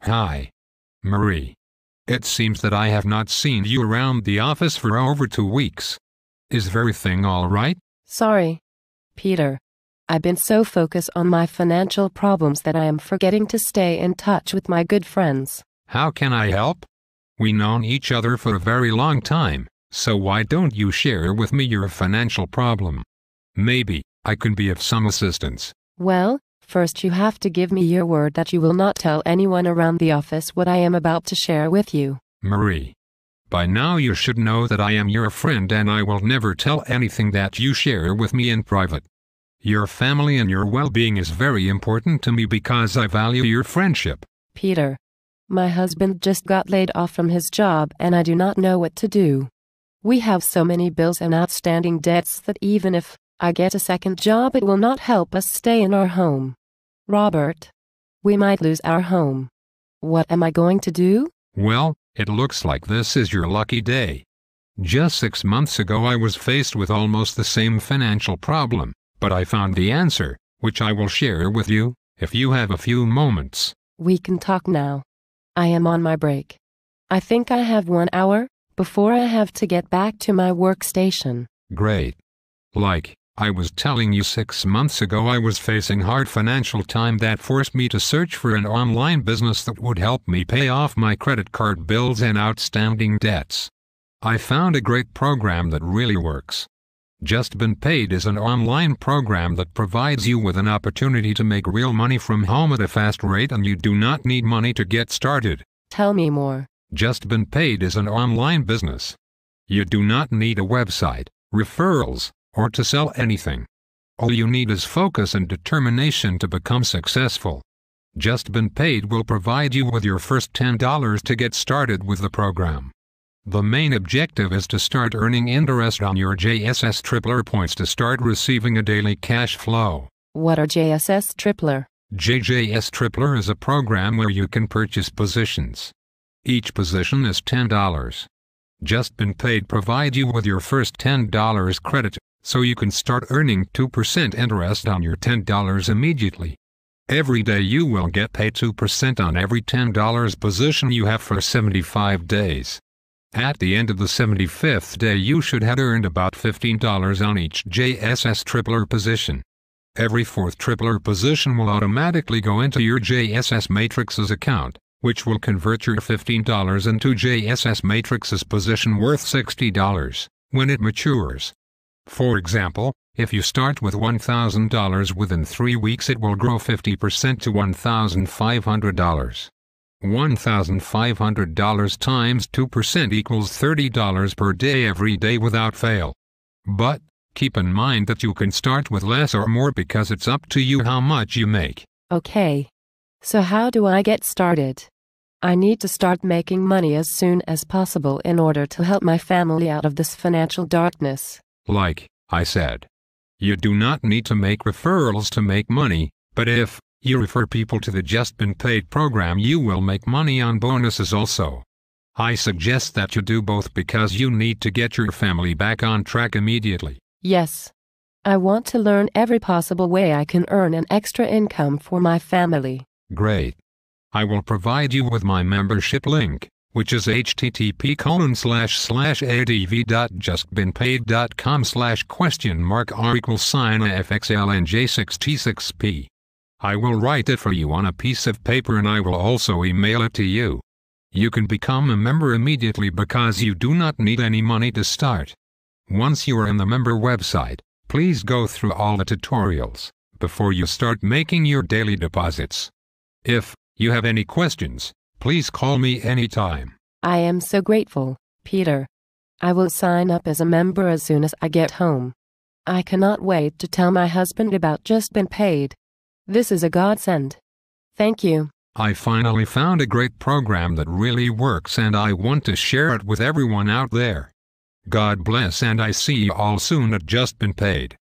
Hi, Marie. It seems that I have not seen you around the office for over 2 weeks. Is everything all right? Sorry, Peter. I've been so focused on my financial problems that I am forgetting to stay in touch with my good friends. How can I help? We've known each other for a very long time, so why don't you share with me your financial problem? Maybe I can be of some assistance. Well, first you have to give me your word that you will not tell anyone around the office what I am about to share with you. Marie, by now you should know that I am your friend and I will never tell anything that you share with me in private. Your family and your well-being is very important to me because I value your friendship. Peter, my husband just got laid off from his job and I do not know what to do. We have so many bills and outstanding debts that even if I get a second job, it will not help us stay in our home. Robert, we might lose our home. What am I going to do? Well, it looks like this is your lucky day. Just 6 months ago I was faced with almost the same financial problem, but I found the answer, which I will share with you, if you have a few moments. We can talk now. I am on my break. I think I have 1 hour before I have to get back to my workstation. Great. Like I was telling you, 6 months ago I was facing hard financial time that forced me to search for an online business that would help me pay off my credit card bills and outstanding debts. I found a great program that really works. Just Been Paid is an online program that provides you with an opportunity to make real money from home at a fast rate, and you do not need money to get started. Tell me more. Just Been Paid is an online business. You do not need a website, referrals, or to sell anything. All you need is focus and determination to become successful. Just Been Paid will provide you with your first $10 to get started with the program. The main objective is to start earning interest on your JSS Tripler points to start receiving a daily cash flow. What are JSS Tripler? JSS Tripler is a program where you can purchase positions. Each position is $10. Just Been Paid provides you with your first $10 credit, so you can start earning 2% interest on your $10 immediately. Every day you will get paid 2% on every $10 position you have for 75 days. At the end of the 75th day you should have earned about $15 on each JSS Tripler position. Every fourth Tripler position will automatically go into your JSS Matrix's account, which will convert your $15 into JSS Matrix's position worth $60 when it matures. For example, if you start with $1,000 within 3 weeks, it will grow 50% to $1,500. $1,500 times 2% equals $30 per day every day without fail. But keep in mind that you can start with less or more because it's up to you how much you make. Okay. So how do I get started? I need to start making money as soon as possible in order to help my family out of this financial darkness. Like I said, you do not need to make referrals to make money, but if you refer people to the Just Been Paid program, you will make money on bonuses also. I suggest that you do both because you need to get your family back on track immediately. Yes. I want to learn every possible way I can earn an extra income for my family. Great. I will provide you with my membership link, which is http://adv.justbeenpaid.com/?r=IFXLNJ6T6P. I will write it for you on a piece of paper and I will also email it to you. You can become a member immediately because you do not need any money to start. Once you are in the member website, please go through all the tutorials before you start making your daily deposits. If you have any questions, please call me anytime. I am so grateful, Peter. I will sign up as a member as soon as I get home. I cannot wait to tell my husband about Just Been Paid. This is a godsend. Thank you. I finally found a great program that really works and I want to share it with everyone out there. God bless, and I see you all soon at Just Been Paid.